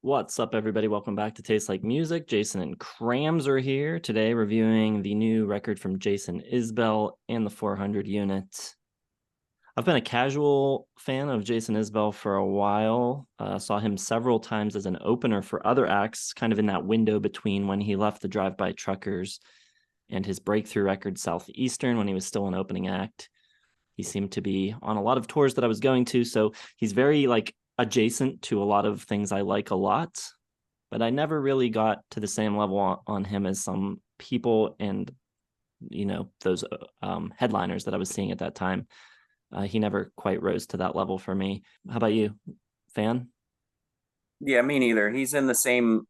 What's up, everybody? Welcome back to Taste Like Music. Jason and Kramzer are here today reviewing the new record from Jason Isbell and the 400 unit. I've been a casual fan of Jason Isbell for a while. Saw him several times as an opener for other acts, kind of in that window between when he left the Drive-By Truckers and his breakthrough record Southeastern when he was still an opening act. He seemed to be on a lot of tours that I was going to, so he's very adjacent to a lot of things I like a lot, but I never really got to the same level on him as some people and those headliners that I was seeing at that time. He never quite rose to that level for me. How about you? Fan? Yeah, me neither. He's in the same,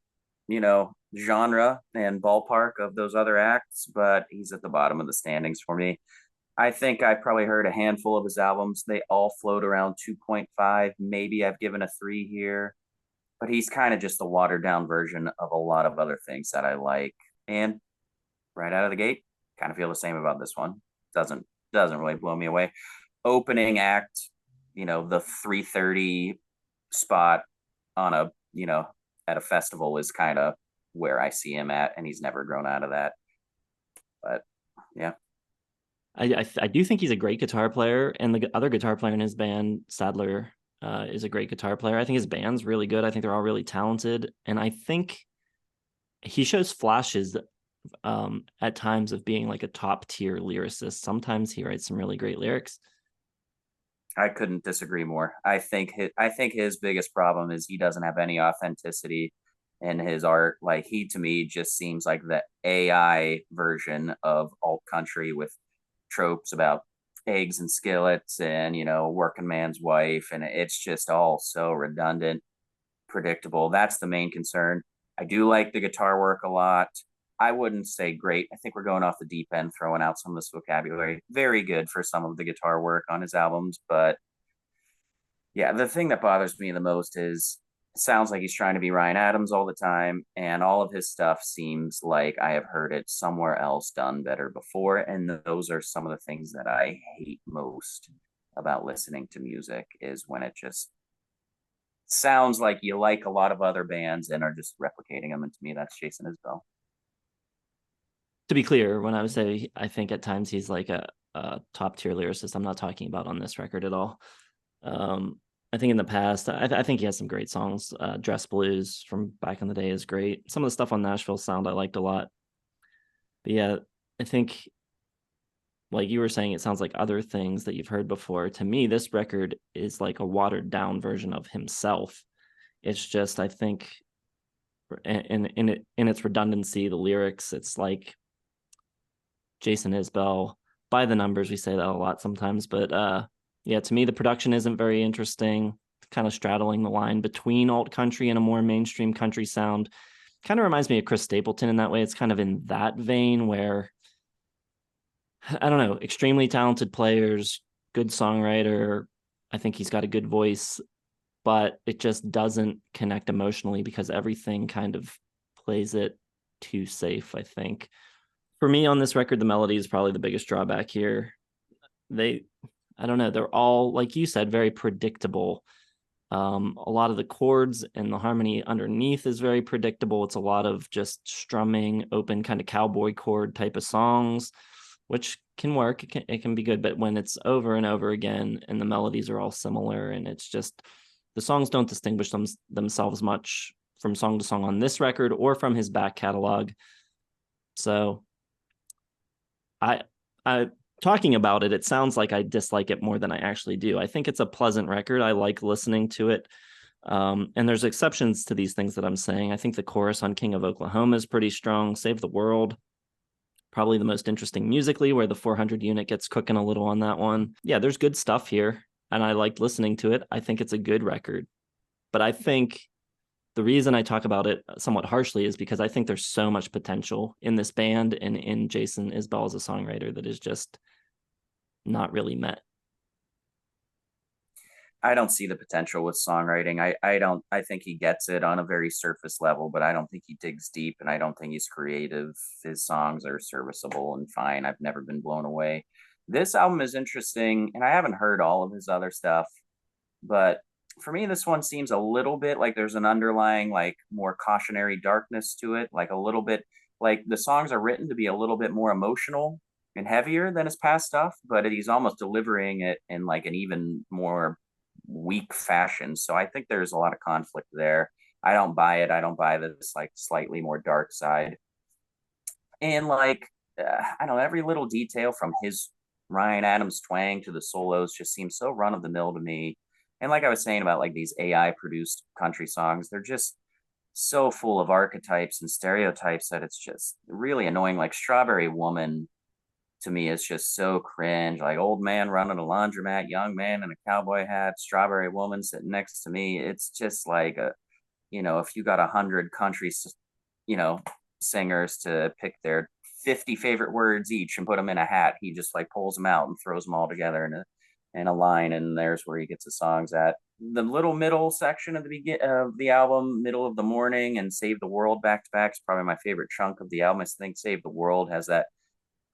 genre and ballpark of those other acts, but he's at the bottom of the standings for me. I think I probably heard a handful of his albums. They all float around 2.5. Maybe I've given a 3 here, but he's kind of just the watered down version of a lot of other things that I like. And right out of the gate, kind of feel the same about this one. Doesn't really blow me away. Opening act, the 3:30 spot on a at a festival is kind of where I see him at, and he's never grown out of that. But yeah, I do think he's a great guitar player, and the other guitar player in his band, Sadler, is a great guitar player. I think his band's really good. I think they're all really talented, and I think he shows flashes at times of being like a top tier lyricist. Sometimes he writes some really great lyrics. I couldn't disagree more. I think his biggest problem is he doesn't have any authenticity in his art. Like he to me just seems like the AI version of alt country with tropes about eggs and skillets and working man's wife, and it's just all so redundant, predictable. That's the main concern. I do like the guitar work a lot. I wouldn't say great. I think we're going off the deep end, throwing out some of this vocabulary. Very good for some of the guitar work on his albums, but yeah, the thing that bothers me the most is it sounds like he's trying to be Ryan Adams all the time, and all of his stuff seems like I have heard it somewhere else done better before. And those are some of the things that I hate most about listening to music is when it just sounds like you like a lot of other bands and are just replicating them. And to me, that's Jason Isbell. To be clear, when I would say I think at times he's like a top tier lyricist, I'm not talking about on this record at all. I think in the past, I think he has some great songs. Dress Blues from back in the day is great. Some of the stuff on Nashville Sound I liked a lot. But yeah, I think like you were saying, it sounds like other things that you've heard before. To me, this record is like a watered down version of himself. It's just, I think, in its redundancy, the lyrics, it's like Jason Isbell by the numbers. We say that a lot sometimes, but yeah, to me, the production isn't very interesting. Kind of straddling the line between alt country and a more mainstream country sound. Kind of reminds me of Chris Stapleton in that way. It's kind of in that vein where I don't know, extremely talented players, good songwriter. I think he's got a good voice, but it just doesn't connect emotionally because everything kind of plays it too safe, I think. For me on this record, the melody is probably the biggest drawback here. They, I don't know, they're all, like you said, very predictable. A lot of the chords and the harmony underneath is very predictable. It's a lot of just strumming, open kind of cowboy chord type of songs, which can work. It can be good, but when it's over and over again and the melodies are all similar and it's just the songs don't distinguish themselves much from song to song on this record or from his back catalog. So I I talking about it, it sounds like I dislike it more than I actually do. I think it's a pleasant record. I like listening to it. And there's exceptions to these things that I'm saying. I think the chorus on King of Oklahoma is pretty strong. Save the World, probably the most interesting musically, where the 400 unit gets cooking a little on that one. Yeah, there's good stuff here, and I liked listening to it. I think it's a good record. But I think the reason I talk about it somewhat harshly is because I think there's so much potential in this band and in Jason Isbell as a songwriter that is just not really met. I don't see the potential with songwriting. I think he gets it on a very surface level, but I don't think he digs deep and I don't think he's creative. His songs are serviceable and fine. I've never been blown away. This album is interesting, and I haven't heard all of his other stuff, but for me, this one seems a little bit like there's an underlying, like, more cautionary darkness to it, like a little bit like the songs are written to be a little bit more emotional and heavier than his past stuff, but he's almost delivering it in like an even more weak fashion. So I think there's a lot of conflict there. I don't buy it. I don't buy this like slightly more dark side. And like, I don't know, every little detail from his Ryan Adams twang to the solos just seems so run of the mill to me. And like I was saying about like these AI produced country songs, they're just so full of archetypes and stereotypes that it's just really annoying. Like Strawberry Woman to me is just so cringe. Like old man running a laundromat, young man in a cowboy hat, Strawberry Woman sitting next to me. It's just like a, if you got 100 country, you know, singers to pick their 50 favorite words each and put them in a hat, he just like pulls them out and throws them all together in a line, and there's where he gets the songs at. The little middle section of the of the album, Middle of the Morning and Save the World back to back, is probably my favorite chunk of the album. I think Save the World has that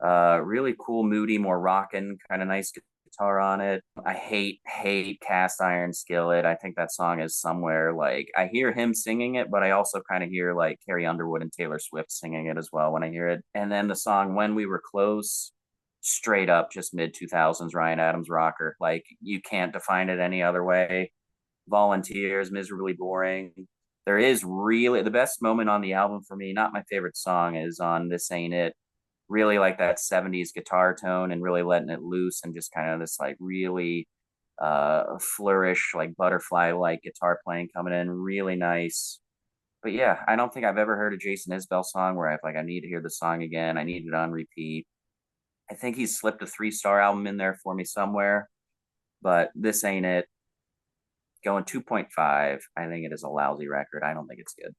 really cool, moody, more rockin' kind of nice guitar on it. I hate Cast Iron Skillet. I think that song is somewhere like I hear him singing it, but I also kind of hear like Carrie Underwood and Taylor Swift singing it as well when I hear it. And then the song When We Were Close, straight up just mid 2000s Ryan Adams rocker. Like you can't define it any other way. Volunteers, Miserably Boring. There is really the best moment on the album for me, not my favorite song, is on This Ain't It. Really like that 70s guitar tone and really letting it loose, and just kind of this like really flourish, like butterfly like guitar playing coming in really nice. But yeah, I don't think I've ever heard a Jason Isbell song where I need to hear the song again. I need it on repeat. I think he's slipped a 3-star album in there for me somewhere, but This Ain't It, going 2.5. I think it is a lousy record. I don't think it's good.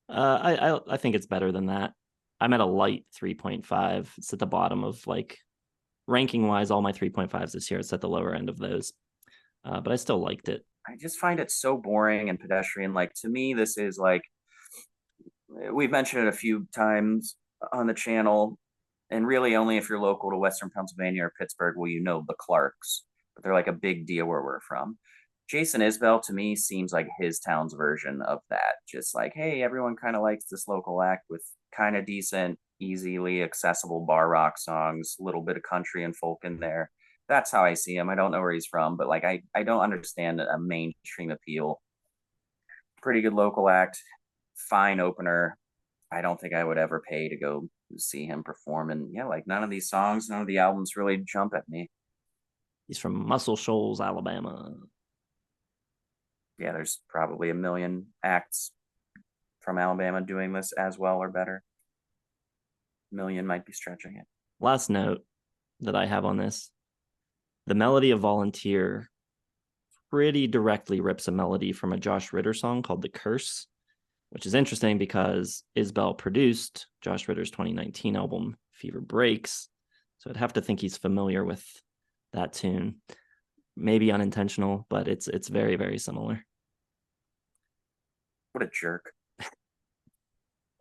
I think it's better than that. I'm at a light 3.5. It's at the bottom of like ranking wise, all my 3.5s this year. It's at the lower end of those, but I still liked it. I just find it so boring and pedestrian. Like to me, this is like we've mentioned it a few times on the channel, and really only if you're local to Western Pennsylvania or Pittsburgh will you know the Clarks, but they're like a big deal where we're from. Jason Isbell to me seems like his town's version of that. Just like, hey, everyone kind of likes this local act with kind of decent, easily accessible bar rock songs, a little bit of country and folk in there. That's how I see him. I don't know where he's from, but like I don't understand a mainstream appeal. Pretty good local act, fine opener. I don't think I would ever pay to go see him perform. And yeah, like none of these songs, none of the albums really jump at me. He's from Muscle Shoals, Alabama. Yeah, there's probably a million acts from Alabama doing this as well or better. A million might be stretching it. Last note that I have on this: the melody of Volunteer pretty directly rips a melody from a Josh Ritter song called The Curse, which is interesting because Isbell produced Josh Ritter's 2019 album Fever Breaks, so I'd have to think he's familiar with that tune. Maybe unintentional, but it's very, very similar. What a jerk.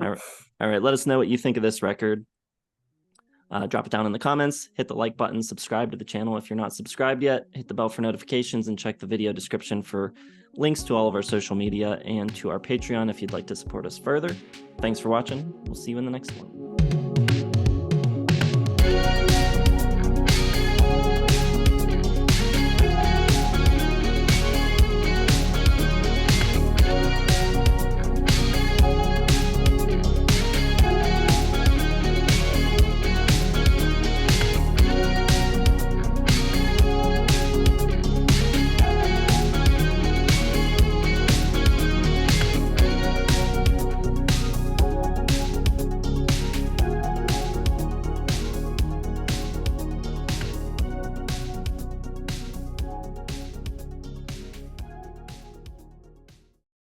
All right. Let us know what you think of this record. Drop it down in the comments, hit the like button, subscribe to the channel if you're not subscribed yet, hit the bell for notifications, and check the video description for links to all of our social media and to our Patreon if you'd like to support us further. Thanks for watching. We'll see you in the next one.